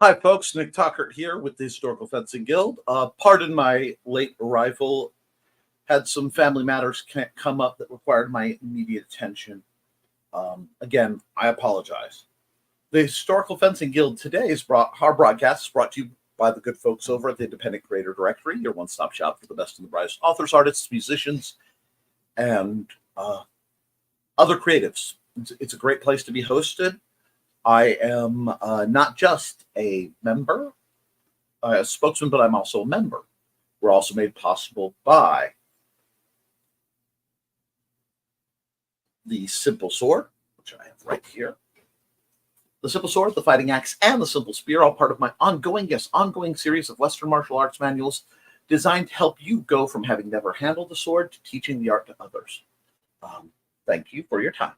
Hi, folks. Nick Tockert here with the Historical Fencing Guild. Pardon my late arrival. Had some family matters come up that required my immediate attention. Again, I apologize. The Historical Fencing Guild today's broadcast is brought to you by the good folks over at the Independent Creator Directory, your one-stop shop for the best and the brightest authors, artists, musicians, and other creatives. It's a great place to be hosted. I am not just a member, a spokesman, but I'm also a member. We're also made possible by the Simple Sword, which I have right here. The Simple Sword, the Fighting Axe, and the Simple Spear, all part of my ongoing series of Western martial arts manuals designed to help you go from having never handled a sword to teaching the art to others. Thank you for your time.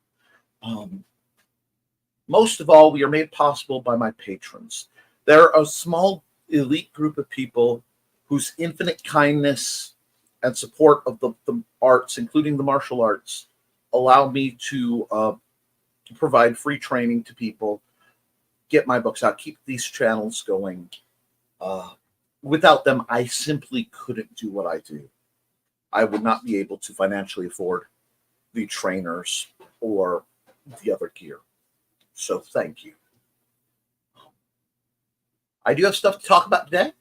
Most of all, we are made possible by my patrons. They're a small, elite group of people whose infinite kindness and support of the arts, including the martial arts, allow me to provide free training to people, get my books out, keep these channels going. Without them, I simply couldn't do what I do. I would not be able to financially afford the trainers or the other gear. So thank you. I do have stuff to talk about today,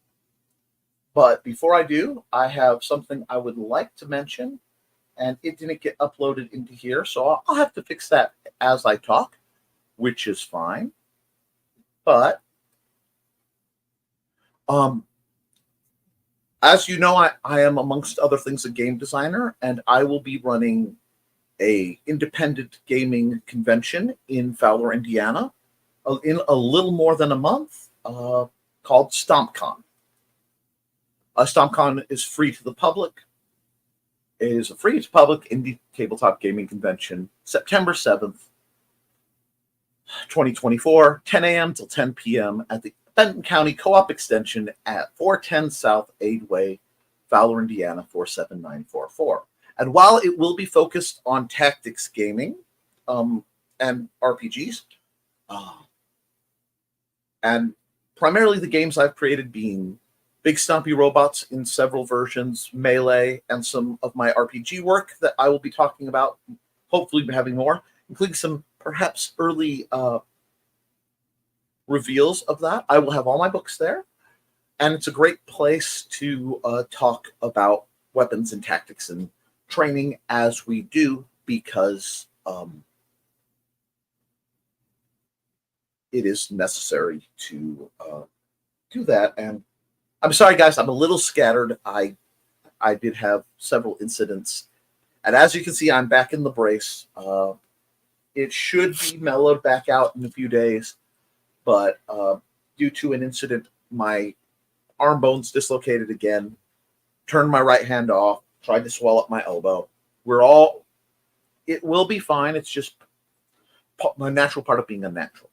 but before I do, I have something I would like to mention, and it didn't get uploaded into here, so I'll have to fix that as I talk, which is fine. But as you know, I am, amongst other things, a game designer, and I will be running a independent gaming convention in Fowler, Indiana, in a little more than a month, called StompCon. StompCon is free to the public. It is a free-to-public indie tabletop gaming convention, September 7th, 2024, 10 a.m. till 10 p.m. at the Benton County Co-op Extension at 410 South Aid Way, Fowler, Indiana, 47944. And while it will be focused on tactics gaming and RPGs, and primarily the games I've created being Big Stompy Robots in several versions, Melee, and some of my RPG work that I will be talking about, hopefully having more, including some perhaps early reveals of that. I will have all my books there, and it's a great place to talk about weapons and tactics and training as we do, because it is necessary to do that. And I'm sorry, guys, I'm a little scattered. I did have several incidents, and as you can see, I'm back in the brace. It should be mellowed back out in a few days, but due to an incident, my arm bone's dislocated again, turned my right hand off, tried to swell up my elbow. It will be fine. It's just a natural part of being unnatural.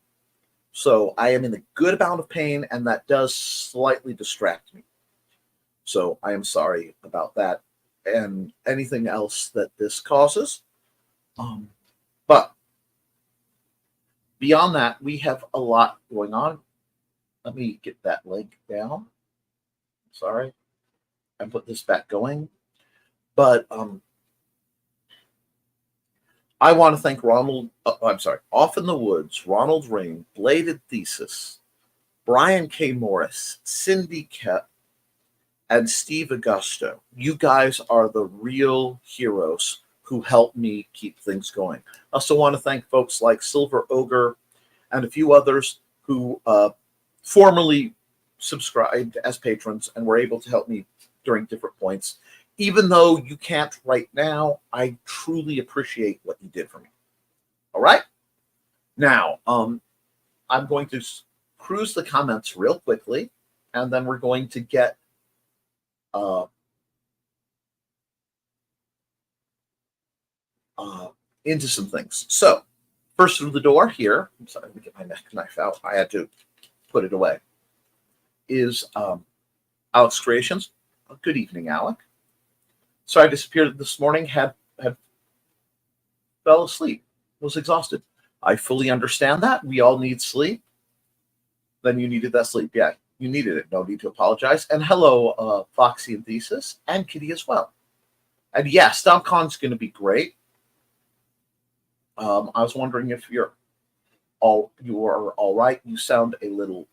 So I am in a good amount of pain, and that does slightly distract me. So I am sorry about that and anything else that this causes. But beyond that, we have a lot going on. Let me get that link down. Sorry. And put this back going. But I want to thank Off in the Woods, Ronald Rain, Bladed Thesis, Brian K. Morris, Cindy Kett, and Steve Augusto. You guys are the real heroes who help me keep things going. I also want to thank folks like Silver Ogre and a few others who formerly subscribed as patrons and were able to help me during different points. Even though you can't right now, I truly appreciate what you did for me. All right? Now, I'm going to cruise the comments real quickly, and then we're going to get into some things. So, first through the door here, I'm sorry, let me get my neck knife out. I had to put it away, is Alex Creations. Good evening, Alec. So I disappeared this morning, had fell asleep, was exhausted. I fully understand that. We all need sleep. then you needed that sleep. Yeah, you needed it. No need to apologize. And hello, Foxy and Thesis, and Kitty as well. And yeah, StompCon's going to be great. I was wondering if you are all right. You sound a little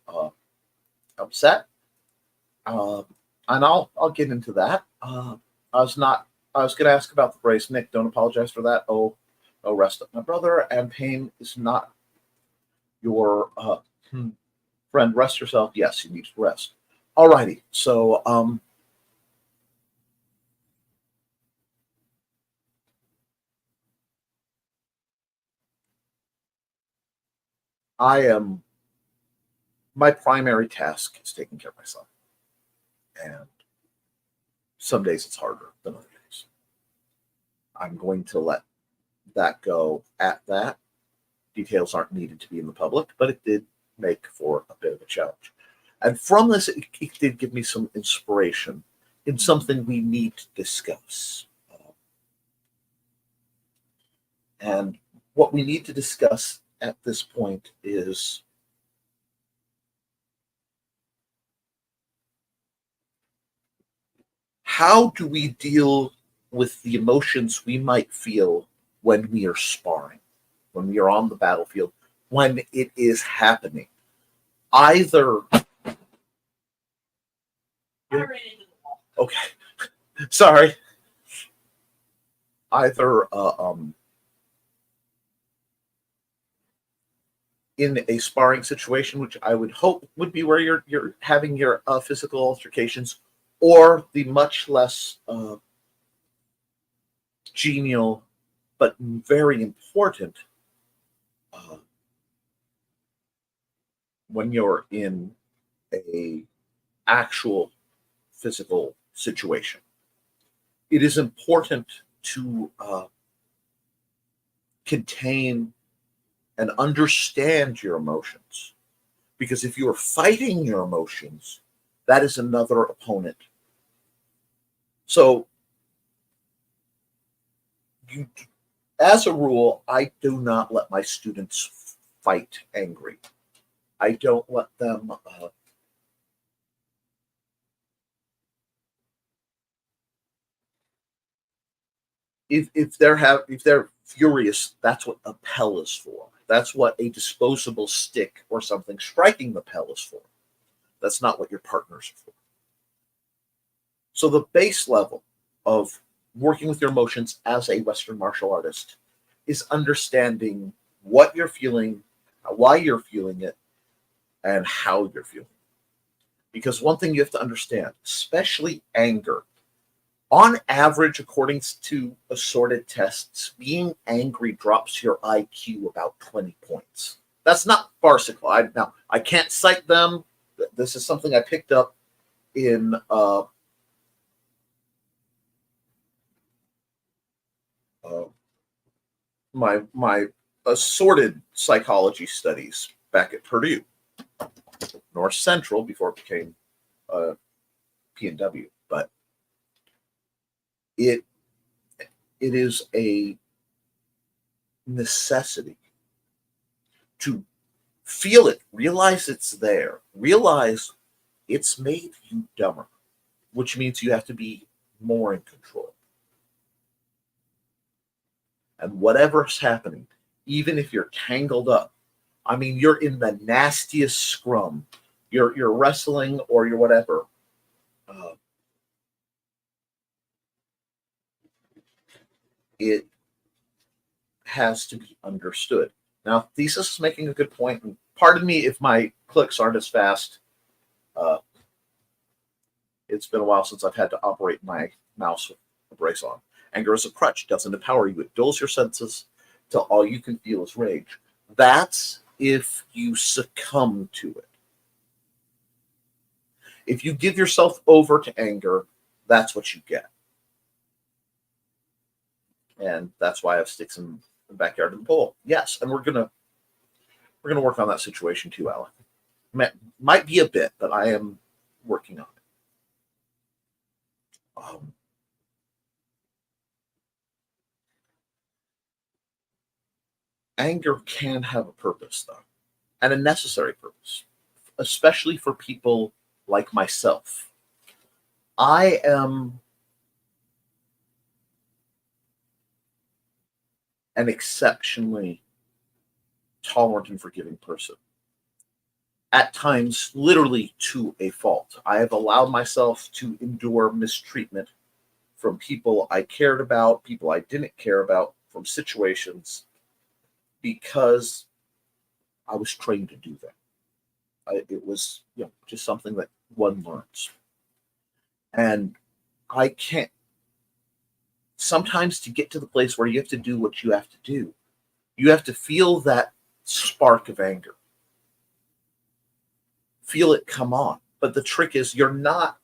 upset, and I'll get into that. I was not. I was going to ask about the brace. Nick, don't apologize for that. Oh, rest up, my brother. And pain is not your friend. Rest yourself. Yes, you need to rest. Alrighty. So I am. My primary task is taking care of myself, and some days it's harder than other days. I'm going to let that go at that. Details aren't needed to be in the public, but it did make for a bit of a challenge. And from this, it did give me some inspiration in something we need to discuss. And what we need to discuss at this point is how do we deal with the emotions we might feel when we are sparring, when we are on the battlefield, when it is happening? Either. Okay, sorry. Either in a sparring situation, which I would hope would be where you're having your physical altercations, or the much less genial but very important when you're in a actual physical situation. It is important to contain and understand your emotions, because if you are fighting your emotions, that is another opponent. So, as a rule, I do not let my students fight angry. I don't let them if they're furious, that's what a pel is for. That's what a disposable stick or something striking the pel is for. That's not what your partners are for. So the base level of working with your emotions as a Western martial artist is understanding what you're feeling, why you're feeling it, and how you're feeling. Because one thing you have to understand, especially anger, on average, according to assorted tests, being angry drops your IQ about 20 points. That's not farcical. I can't cite them. This is something I picked up in my assorted psychology studies back at Purdue, North Central, before it became P&W. But it is a necessity to feel it, realize it's there, realize it's made you dumber, which means you have to be more in control. And whatever's happening, even if you're tangled up, I mean, you're in the nastiest scrum, you're wrestling or you're whatever. It has to be understood. Now, Thesis is making a good point, and pardon me if my clicks aren't as fast. It's been a while since I've had to operate my mouse with a brace on. Anger is a crutch, doesn't empower you. It dulls your senses till all you can feel is rage. That's if you succumb to it. If you give yourself over to anger, that's what you get. And that's why I have sticks in the backyard of the pool. Yes, and we're gonna work on that situation too, Alec. Might be a bit, but I am working on it. Anger can have a purpose, though, and a necessary purpose. especially for people like myself. I am an exceptionally tolerant and forgiving person. At times, literally to a fault. I have allowed myself to endure mistreatment from people I cared about, people I didn't care about, from situations, because I was trained to do that. It was, just something that one learns. And I can't, sometimes to get to the place where you have to do what you have to do, you have to feel that spark of anger. Feel it come on. But the trick is you're not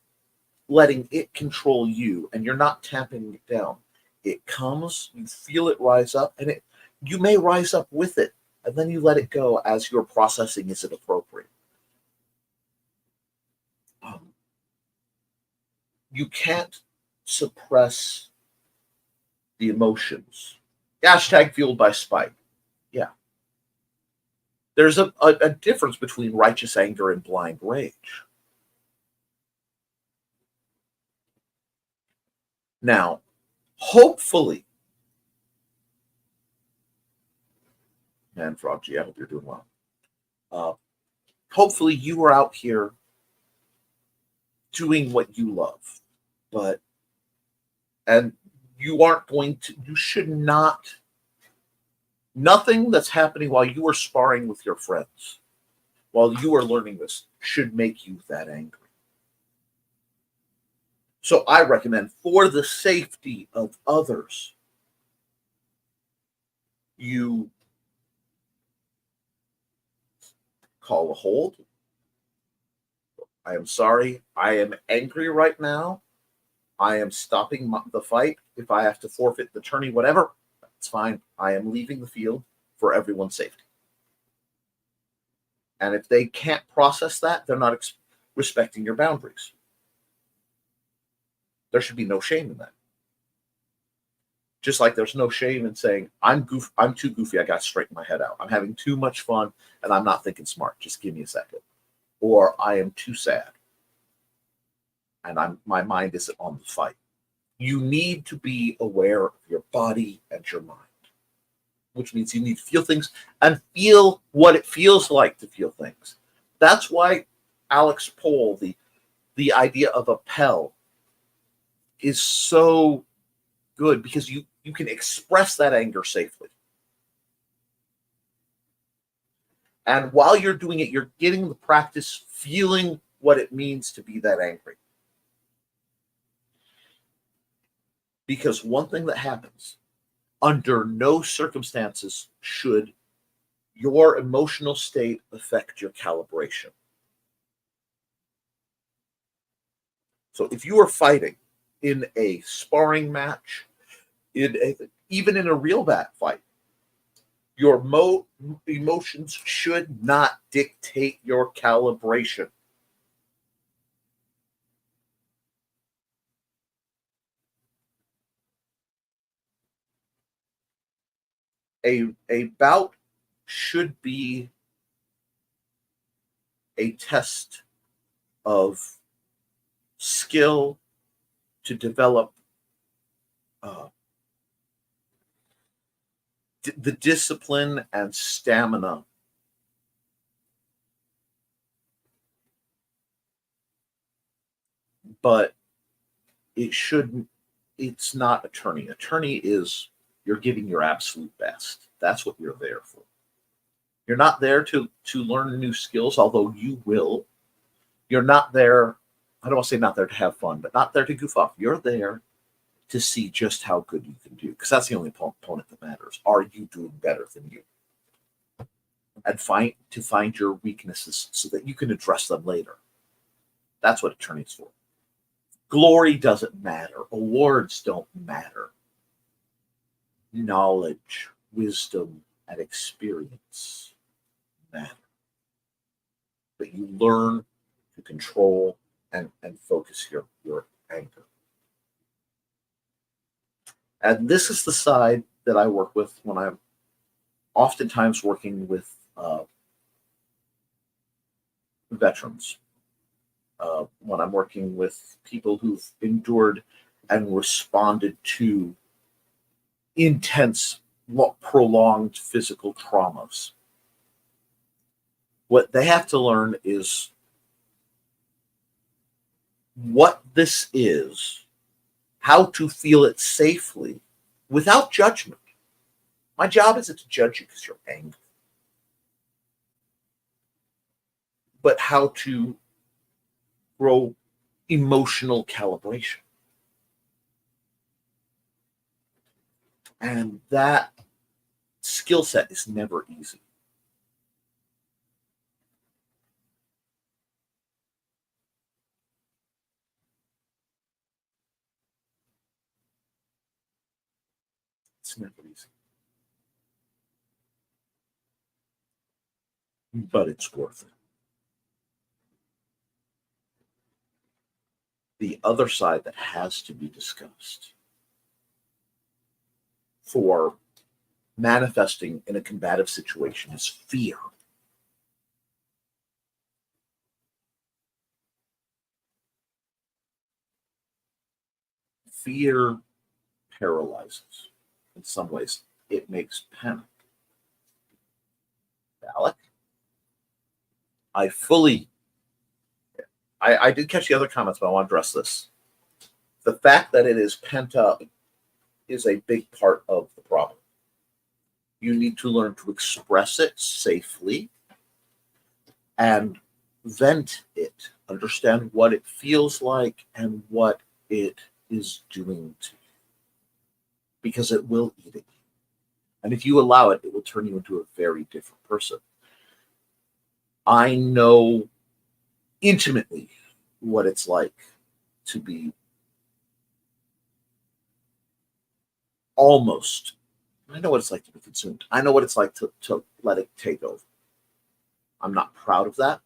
letting it control you, and you're not tamping it down. It comes, you feel it rise up, and you may rise up with it, and then you let it go as you're processing, is it appropriate? You can't suppress the emotions. Hashtag fueled by spite. Yeah. There's a difference between righteous anger and blind rage. Now, hopefully, man, Frog G, I hope you're doing well. Hopefully you are out here doing what you love, and you aren't going to, you should not, nothing that's happening while you are sparring with your friends, while you are learning this, should make you that angry. So I recommend, for the safety of others, you call a hold. I am sorry. I am angry right now. I am stopping the fight. If I have to forfeit the tourney, whatever, that's fine. I am leaving the field for everyone's safety. And if they can't process that, they're not respecting your boundaries. There should be no shame in that. Just like there's no shame in saying, I'm too goofy, I got to straighten my head out. I'm having too much fun, and I'm not thinking smart. Just give me a second. Or I am too sad, and my mind isn't on the fight. You need to be aware of your body and your mind, which means you need to feel things and feel what it feels like to feel things. That's why Alex Pohl, the idea of a Pell, is so good, because you can express that anger safely. And while you're doing it, you're getting the practice feeling what it means to be that angry. Because one thing that happens, under no circumstances should your emotional state affect your calibration. So if you are fighting in a sparring match, even in a real bat fight, your emotions should not dictate your calibration. A bout should be a test of skill to develop the discipline and stamina but it's not a tourney. A tourney is, you're giving your absolute best. That's what you're there for. You're not there to learn new skills, although you will. You're not there, I don't want to say not there to have fun, but not there to goof off. You're there to see just how good you can do, because that's the only opponent that matters. Are you doing better than you? And find your weaknesses so that you can address them later. That's what a tourney is for. Glory doesn't matter. Awards don't matter. Knowledge, wisdom, and experience matter. But you learn to control and focus your anger. And this is the side that I work with when I'm oftentimes working with veterans, when I'm working with people who've endured and responded to intense, prolonged physical traumas. What they have to learn is what this is, how to feel it safely without judgment. My job isn't to judge you because you're angry, but how to grow emotional calibration. And that skill set is never easy. It's never easy. But it's worth it. The other side that has to be discussed for manifesting in a combative situation is fear. Fear paralyzes. In some ways, it makes panic. Alec, I did catch the other comments, but I want to address this. The fact that it is pent up is a big part of the problem. You need to learn to express it safely and vent it, understand what it feels like and what it is doing to you. Because it will eat at you. And if you allow it, it will turn you into a very different person. I know intimately what it's like to be almost, I know what it's like to be consumed. I know what it's like to let it take over. I'm not proud of that.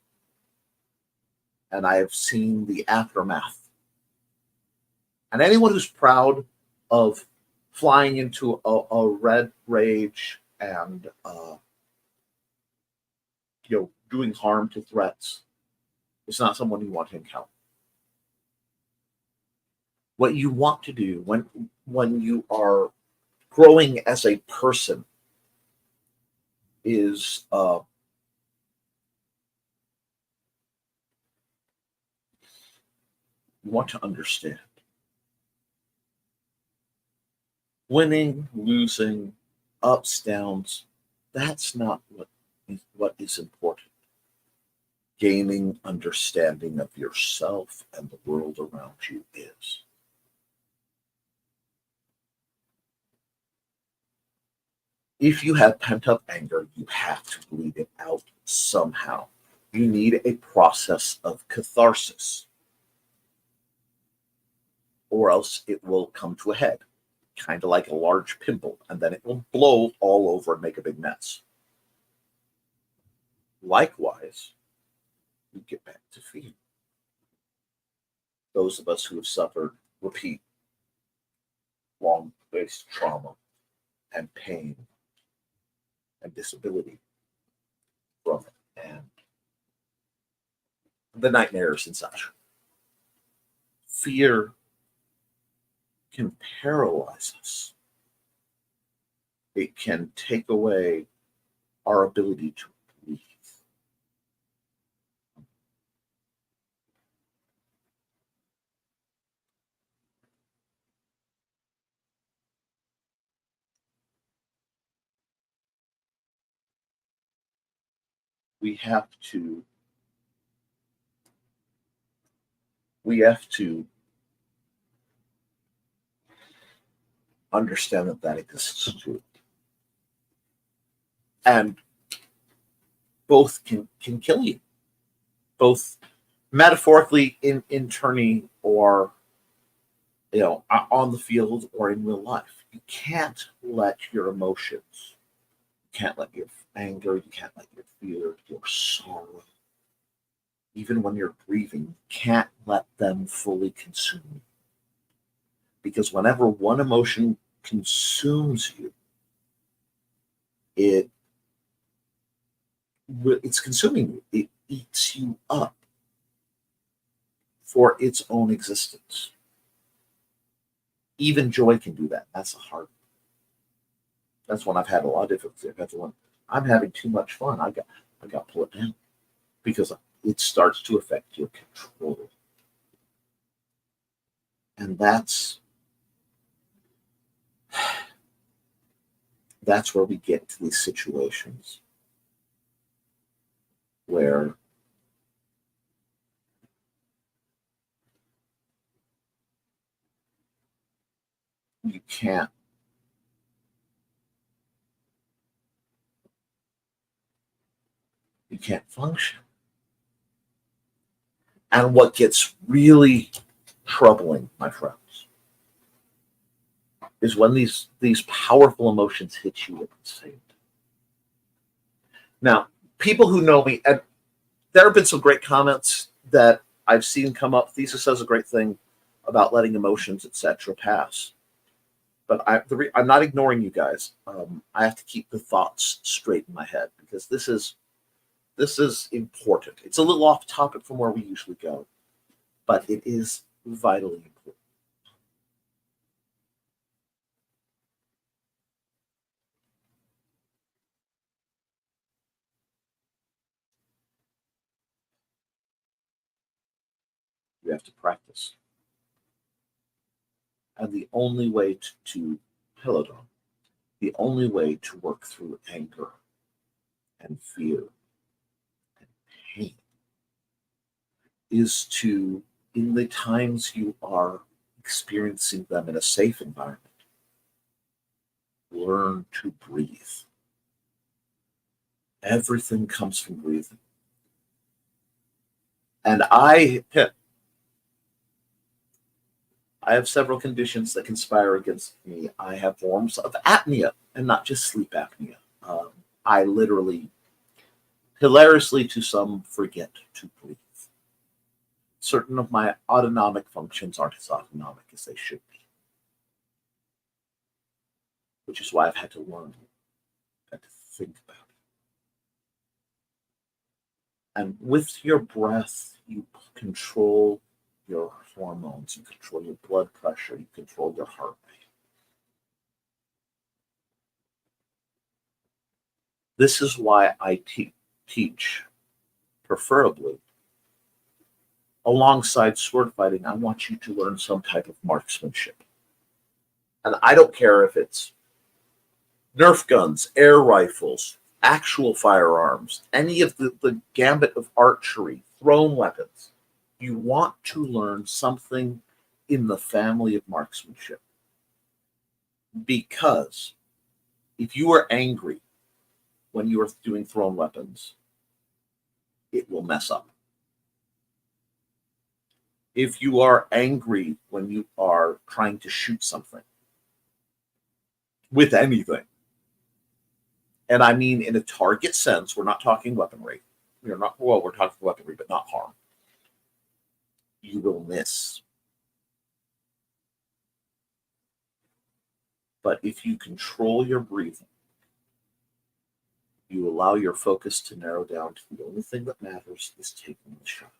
And I have seen the aftermath. And anyone who's proud of flying into a red rage and doing harm to threats is not someone you want to encounter. What you want to do when you are growing as a person is you want to understand. Winning, losing, ups, downs, that's not what is important. Gaining understanding of yourself and the world around you is. If you have pent up anger, you have to bleed it out somehow. You need a process of catharsis, or else it will come to a head, kind of like a large pimple, and then it will blow all over and make a big mess. Likewise, you get back to fear. Those of us who have suffered repeat long-based trauma and pain and disability from it, and the nightmares and such. Fear can paralyze us. It can take away our ability to breathe. We have to understand that exists too. And both can kill you, both metaphorically in turning or on the field or in real life. You can't let your emotions, you can't let your anger, you can't let your fear, your sorrow, even when you're grieving, you can't let them fully consume you. Because whenever one emotion consumes you, it's consuming you. eats you up for its own existence. Even joy can do that. That's a hard. That's one I've had a lot of difficulty. That's one I'm having too much fun. I got to pull it down because it starts to affect your control, and that's where we get to these situations where you can't function. And what gets really troubling, my friends, is when these powerful emotions hit you at the same time. Now, people who know me, and there have been some great comments that I've seen come up. Thesis says a great thing about letting emotions, etc., pass. But I'm not ignoring you guys. I have to keep the thoughts straight in my head because this is important. It's a little off topic from where we usually go, but it is vitally important. You have to practice. And the only way to hello, Don. The only way to work through anger and fear and pain is to, in the times you are experiencing them in a safe environment, learn to breathe. Everything comes from breathing. And I have several conditions that conspire against me. I have forms of apnea, and not just sleep apnea. I literally, hilariously to some, forget to breathe. Certain of my autonomic functions aren't as autonomic as they should be, which is why I've had to learn and to think about it. And with your breath, you control your hormones, you control your blood pressure, you control your heart rate. This is why I teach, preferably, alongside sword fighting, I want you to learn some type of marksmanship. And I don't care if it's Nerf guns, air rifles, actual firearms, any of the gambit of archery, thrown weapons. You want to learn something in the family of marksmanship. Because if you are angry when you are doing thrown weapons, it will mess up. If you are angry when you are trying to shoot something with anything, and I mean in a target sense, we're not talking weaponry. We're talking weaponry, but not harm. You will miss. But if you control your breathing, you allow your focus to narrow down to the only thing that matters is taking the shot.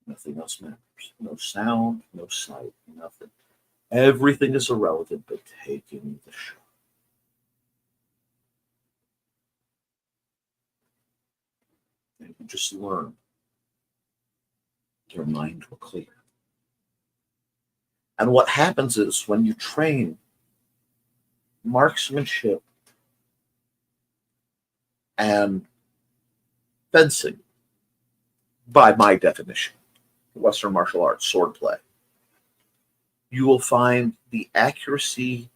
Nothing else matters. No sound, no sight, nothing. Everything is irrelevant but taking the shot. And you just learn. Your mind will clear. And what happens is when you train marksmanship and fencing, by my definition, Western martial arts, swordplay, you will find the accuracy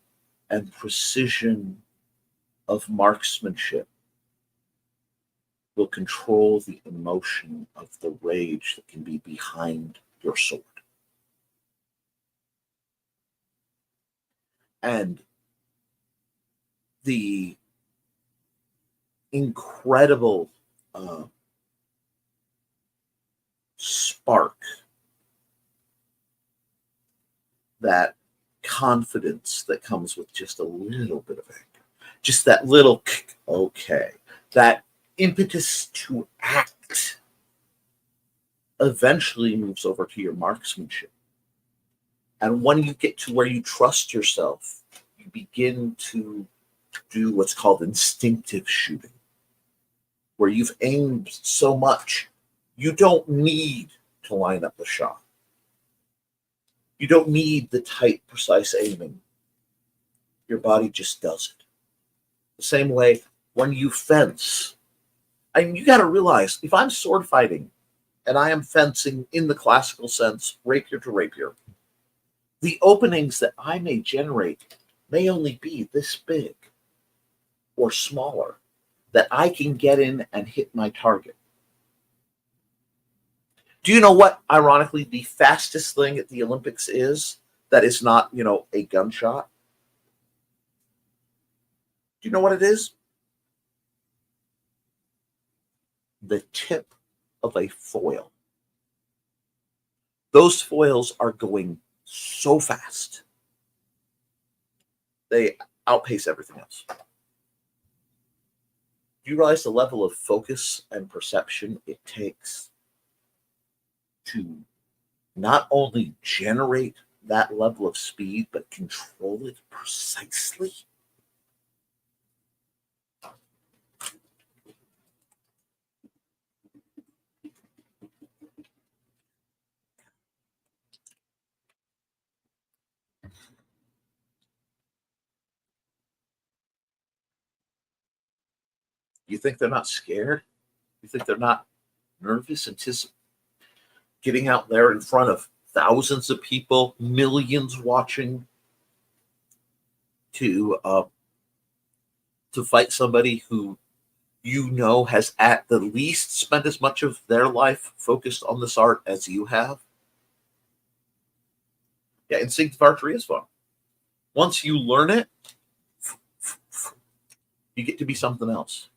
and precision of marksmanship will control the emotion of the rage that can be behind your sword. And the incredible spark, that confidence that comes with just a little bit of anger, just that little okay, that impetus to act eventually moves over to your marksmanship. And when you get to where you trust yourself, you begin to do what's called instinctive shooting, where you've aimed so much, you don't need to line up the shot. You don't need the tight, precise aiming. Your body just does it. The same way when you fence. I mean, you got to realize, if I'm sword fighting and I am fencing in the classical sense, rapier to rapier, the openings that I may generate may only be this big or smaller, that I can get in and hit my target. Do you know what, ironically, the fastest thing at the Olympics is that is not, a gunshot? Do you know what it is? The tip of a foil. Those foils are going so fast. They outpace everything else. Do you realize the level of focus and perception it takes to not only generate that level of speed, but control it precisely? You think they're not scared? You think they're not nervous, getting out there in front of thousands of people, millions watching, to fight somebody who has at the least spent as much of their life focused on this art as you have? Yeah, instinctive archery is fun. Once you learn it, you get to be something else.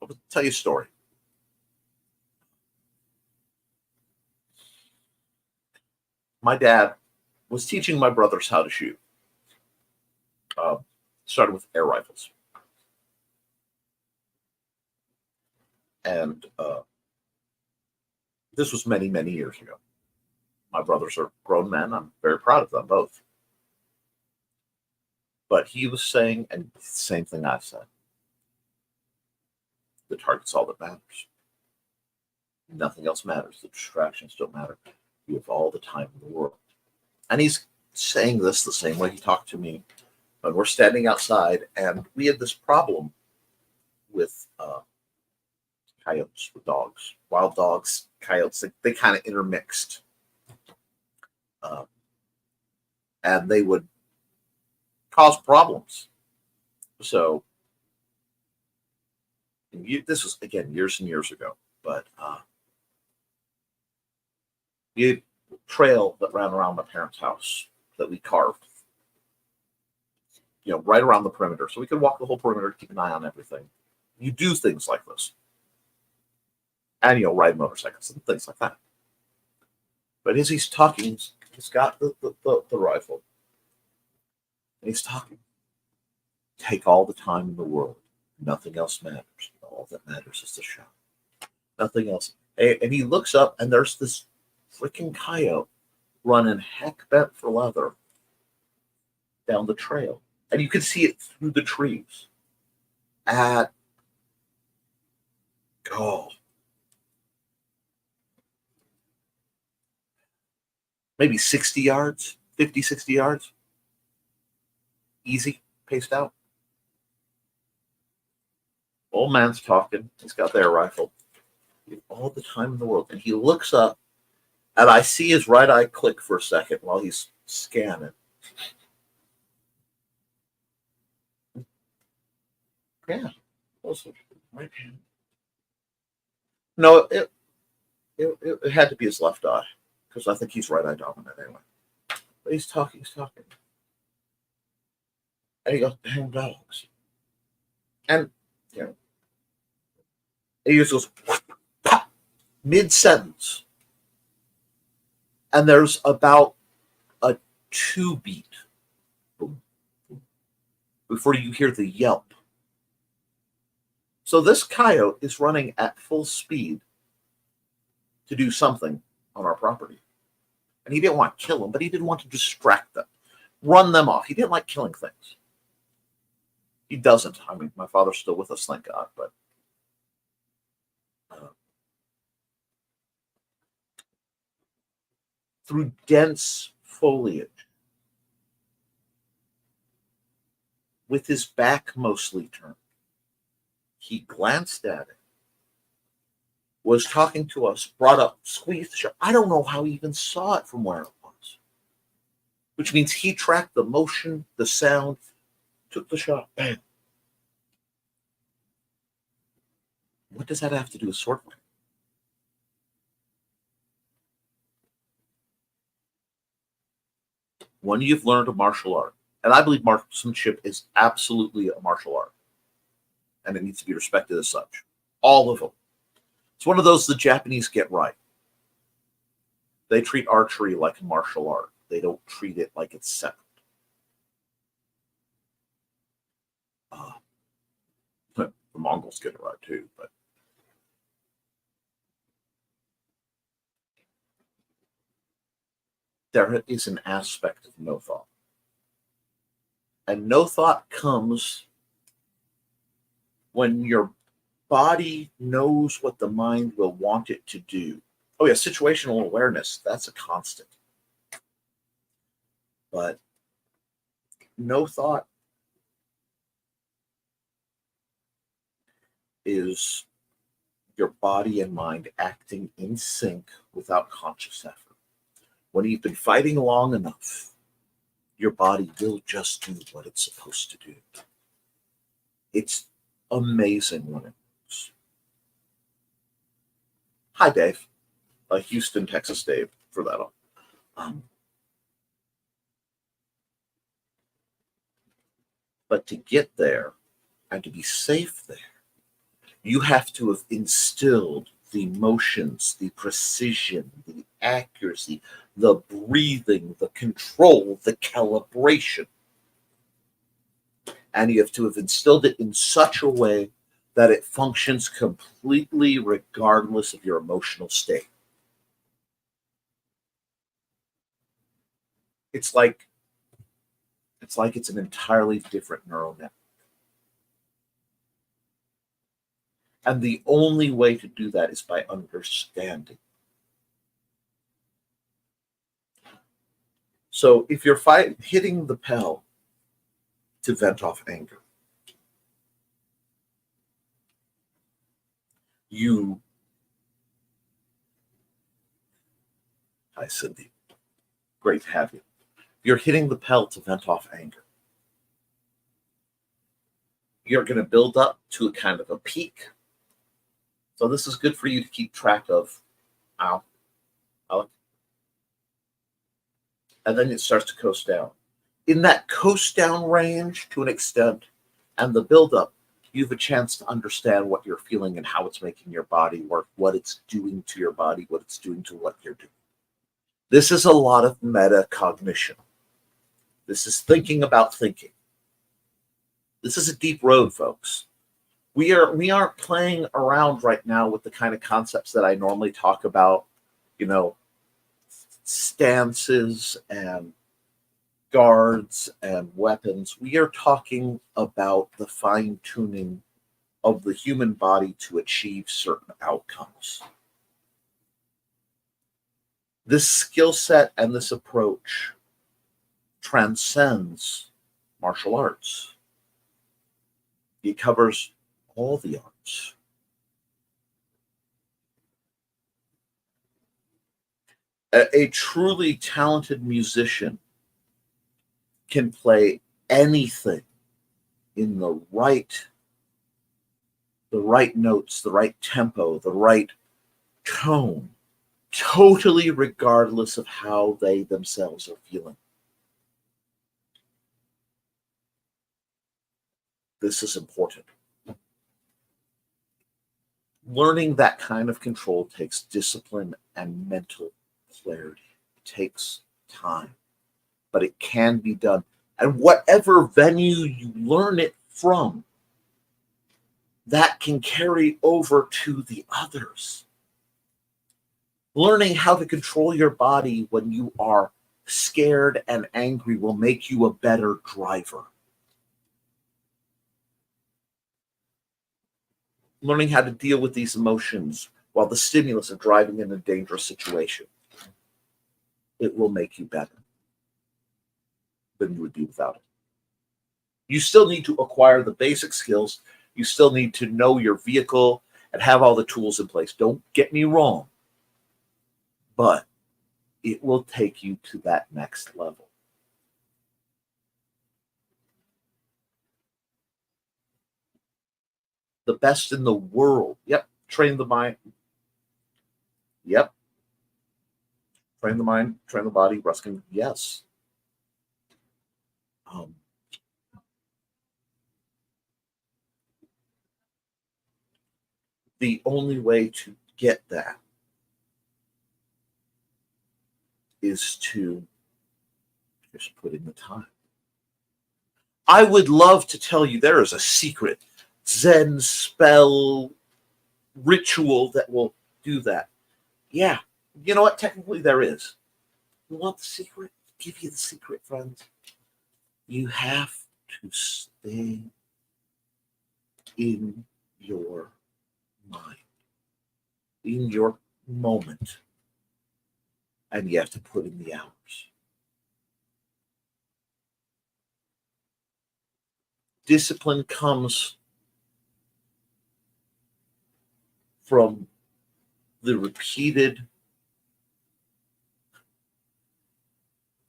I'll tell you a story. My dad was teaching my brothers how to shoot. Started with air rifles. And this was many, many years ago. My brothers are grown men. I'm very proud of them both. But he was saying, and the same thing I've said, the target's all that matters. Nothing else matters. The distractions don't matter. You have all the time in the world. And he's saying this the same way he talked to me when we're standing outside, and we had this problem with coyotes, with dogs, wild dogs, coyotes. They kind of intermixed. And they would cause problems. So this was, again, years and years ago, but we had a trail that ran around my parents' house that we carved, right around the perimeter. So we could walk the whole perimeter, keep an eye on everything. You do things like this. And, ride motorcycles and things like that. But as he's talking, he's got the rifle. And he's talking. Take all the time in the world. Nothing else matters. All that matters is the shot. Nothing else. And he looks up, and there's this freaking coyote running heck bent for leather down the trail. And you can see it through the trees at, maybe 60 yards, 50, 60 yards. Easy, paced out. Old man's talking. He's got their rifle. All the time in the world. And he looks up, and I see his right eye click for a second while he's scanning. Yeah. Right hand. No, it had to be his left eye, because I think he's right eye dominant anyway. But he's talking. And he goes, dang dogs. And, he just goes, pop, mid-sentence. And there's about a 2 beat before you hear the yelp. So this coyote is running at full speed to do something on our property. And he didn't want to kill them, but he didn't want to distract them, run them off. He didn't like killing things. He doesn't. I mean, my father's still with us, thank God, but through dense foliage, with his back mostly turned, he glanced at it, was talking to us, brought up, squeezed the shot. I don't know how he even saw it from where it was, which means he tracked the motion, the sound, took the shot, bam. What does that have to do with swordplay? When you've learned a martial art, and I believe marksmanship is absolutely a martial art, and it needs to be respected as such. All of them. It's one of those the Japanese get right. They treat archery like a martial art. They don't treat it like it's separate. The Mongols get it right too, but there is an aspect of no thought. And no thought comes when your body knows what the mind will want it to do. Oh yeah, situational awareness, that's a constant. But no thought is your body and mind acting in sync without conscious effort. When you've been fighting long enough, your body will just do what it's supposed to do. It's amazing when it works. Hi, Dave. Houston, Texas, Dave, for that one. But to get there and to be safe there, you have to have instilled the motions, the precision, the accuracy, the breathing, the control, the calibration. And you have to have instilled it in such a way that it functions completely regardless of your emotional state. It's like it's an entirely different neural network. And the only way to do that is by understanding. So if you're hitting the pel to vent off anger, hi Cindy, great to have you. You're hitting the pel to vent off anger. You're going to build up to a kind of a peak. So this is good for you to keep track of. Ow. And then it starts to coast down. In that coast down range, to an extent, and the buildup, you have a chance to understand what you're feeling and how it's making your body work, what it's doing to your body, what it's doing to what you're doing. This is a lot of metacognition. This is thinking about thinking. This is a deep road, folks. We aren't playing around right now with the kind of concepts that I normally talk about, stances and guards and weapons. We are talking about the fine-tuning of the human body to achieve certain outcomes. This skill set and this approach transcends martial arts. It covers all the arts. A truly talented musician can play anything in the right notes, the right tempo, the right tone, totally regardless of how they themselves are feeling. This is important. Learning that kind of control takes discipline and mental clarity. It takes time, but it can be done. And whatever venue you learn it from, that can carry over to the others. Learning how to control your body when you are scared and angry will make you a better driver. Learning how to deal with these emotions while the stimulus of driving in a dangerous situation, it will make you better than you would be without it. You still need to acquire the basic skills. You still need to know your vehicle and have all the tools in place. Don't get me wrong, but it will take you to that next level. The best in the world. Yep. Train the mind. Yep. Train the mind, train the body, Ruskin. Yes. The only way to get that is to just put in the time. I would love to tell you there is a secret Zen spell ritual that will do that. Yeah, you know what? Technically, there is. You want the secret? I'll give you the secret, friends. You have to stay in your mind, in your moment, and you have to put in the hours. Discipline comes from the repeated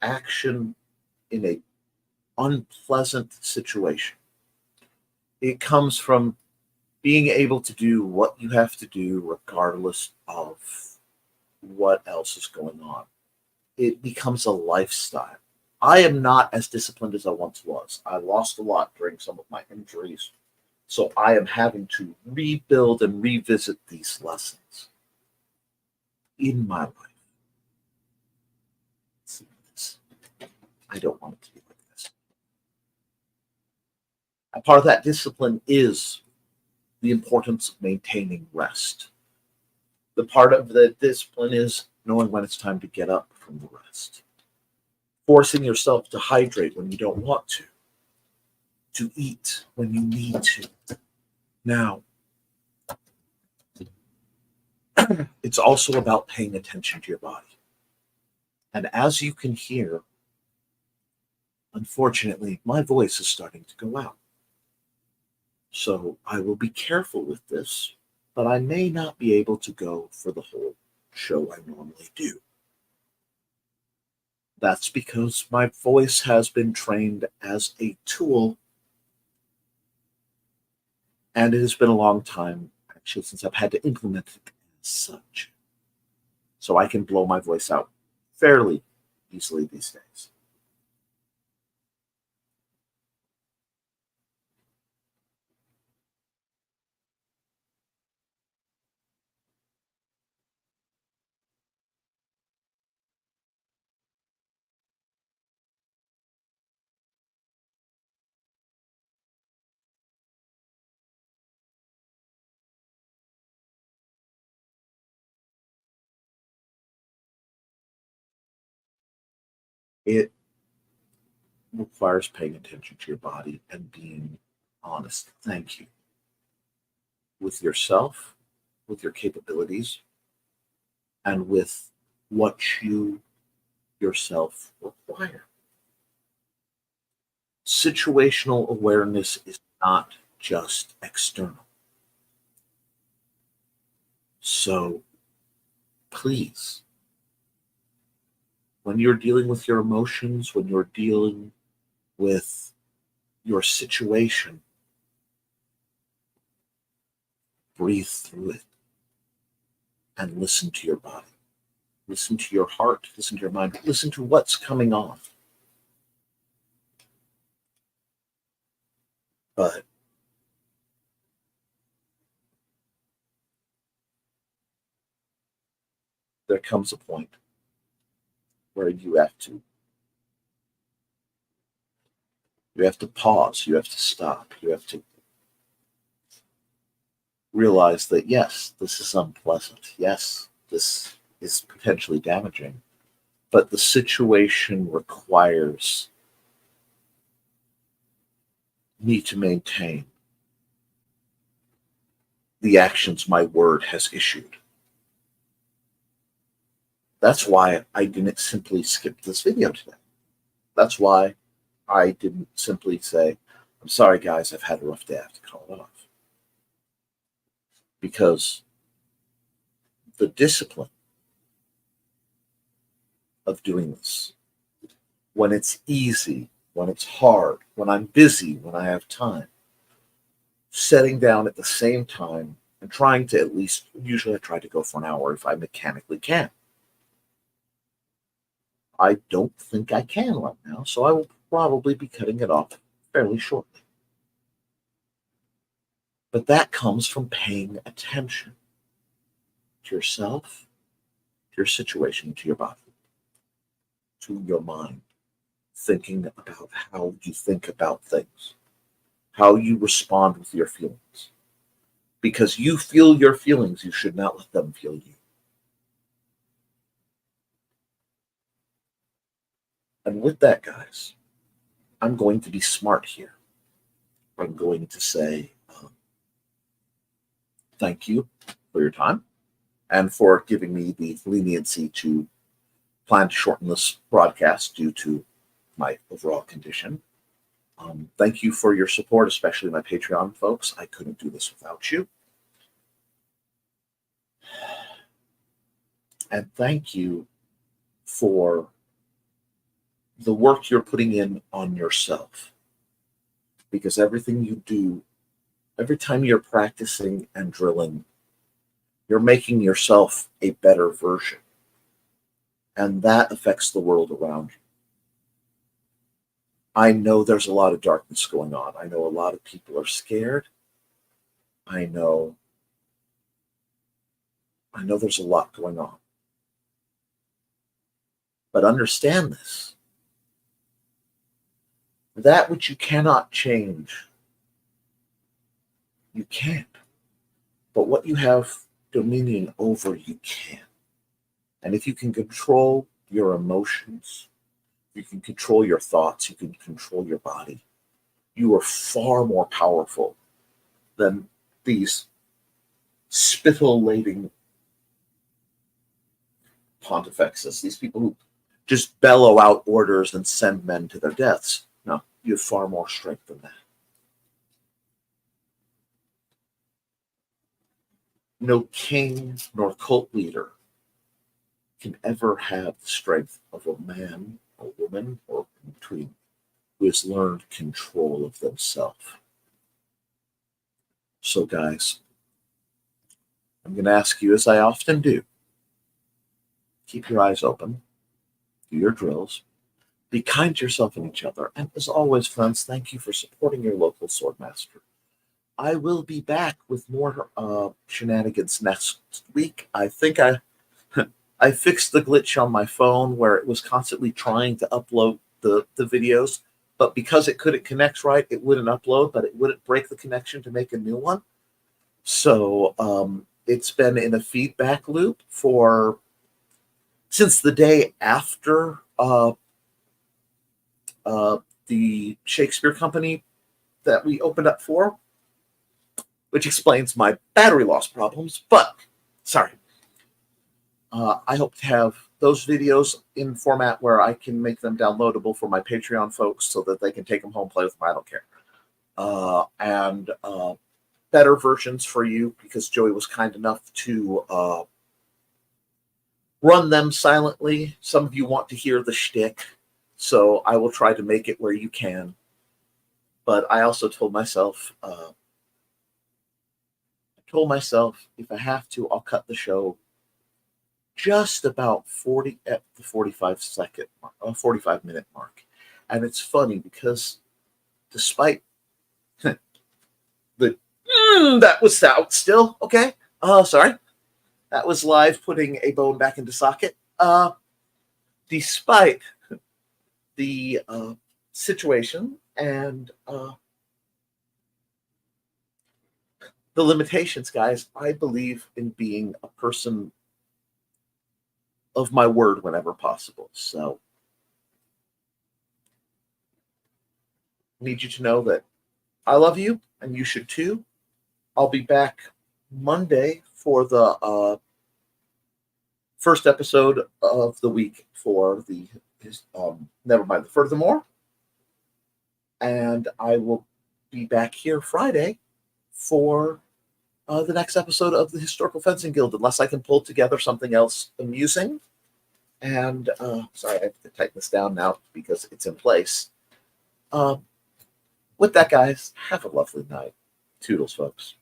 action in an unpleasant situation. It comes from being able to do what you have to do regardless of what else is going on. It becomes a lifestyle. I am not as disciplined as I once was. I lost a lot during some of my injuries. So I am having to rebuild and revisit these lessons in my life. I don't want it to be like this. A part of that discipline is the importance of maintaining rest. The part of the discipline is knowing when it's time to get up from the rest. Forcing yourself to hydrate when you don't want to eat when you need to. Now, it's also about paying attention to your body. And as you can hear, unfortunately, my voice is starting to go out. So I will be careful with this, but I may not be able to go for the whole show I normally do. That's because my voice has been trained as a tool, and it has been a long time, actually, since I've had to implement it as such. So I can blow my voice out fairly easily these days. It requires paying attention to your body and being honest. Thank you. With yourself, with your capabilities, and with what you yourself require. Situational awareness is not just external. So please, when you're dealing with your emotions, when you're dealing with your situation, breathe through it and listen to your body. Listen to your heart, listen to your mind, listen to what's coming on. But there comes a point where you have to pause, you have to stop, you have to realize that, yes, this is unpleasant. Yes, this is potentially damaging, but the situation requires me to maintain the actions my word has issued. That's why I didn't simply skip this video today. That's why I didn't simply say, I'm sorry, guys, I've had a rough day. I have to call it off. Because the discipline of doing this, when it's easy, when it's hard, when I'm busy, when I have time, setting down at the same time and trying to at least, usually I try to go for an hour if I mechanically can. I don't think I can right now, so I will probably be cutting it off fairly shortly. But that comes from paying attention to yourself, to your situation, to your body, to your mind, thinking about how you think about things, how you respond with your feelings. Because you feel your feelings, you should not let them feel you. And with that, guys, I'm going to be smart here. I'm going to say thank you for your time and for giving me the leniency to plan to shorten this broadcast due to my overall condition. Thank you for your support, especially my Patreon folks. I couldn't do this without you. And thank you for the work you're putting in on yourself. Because everything you do, every time you're practicing and drilling, you're making yourself a better version. And that affects the world around you. I know there's a lot of darkness going on. I know a lot of people are scared. I know there's a lot going on. But understand this. That which you cannot change, you can't. But what you have dominion over, you can. And if you can control your emotions, you can control your thoughts, you can control your body, you are far more powerful than these spittle-lading pontifexes, these people who just bellow out orders and send men to their deaths. No, you have far more strength than that. No king nor cult leader can ever have the strength of a man or woman or in between who has learned control of themselves. So, guys, I'm going to ask you, as I often do, keep your eyes open, do your drills, be kind to yourself and each other, and as always, friends, thank you for supporting your local swordmaster. I will be back with more shenanigans next week. I think I fixed the glitch on my phone where it was constantly trying to upload the videos, but because it couldn't connect right, it wouldn't upload, but it wouldn't break the connection to make a new one. So it's been in a feedback loop since the day after the Shakespeare Company that we opened up for, which explains my battery loss problems. But, sorry. I hope to have those videos in format where I can make them downloadable for my Patreon folks so that they can take them home, play with them. I don't care. And better versions for you because Joey was kind enough to run them silently. Some of you want to hear the shtick, so I will try to make it where you can. But I also told myself, if I have to, I'll cut the show just about 40 at the 45-minute mark. And it's funny because despite that was out still, okay? Sorry. That was live putting a bone back into socket. Despite the situation and the limitations, guys. I believe in being a person of my word whenever possible. So I need you to know that I love you and you should too. I'll be back Monday for the first episode of the week for the never mind the furthermore, and I will be back here Friday for the next episode of the Historical Fencing Guild, unless I can pull together something else amusing. And sorry, I have to tighten this down now because it's in place. With that, guys, have a lovely night. Toodles, folks.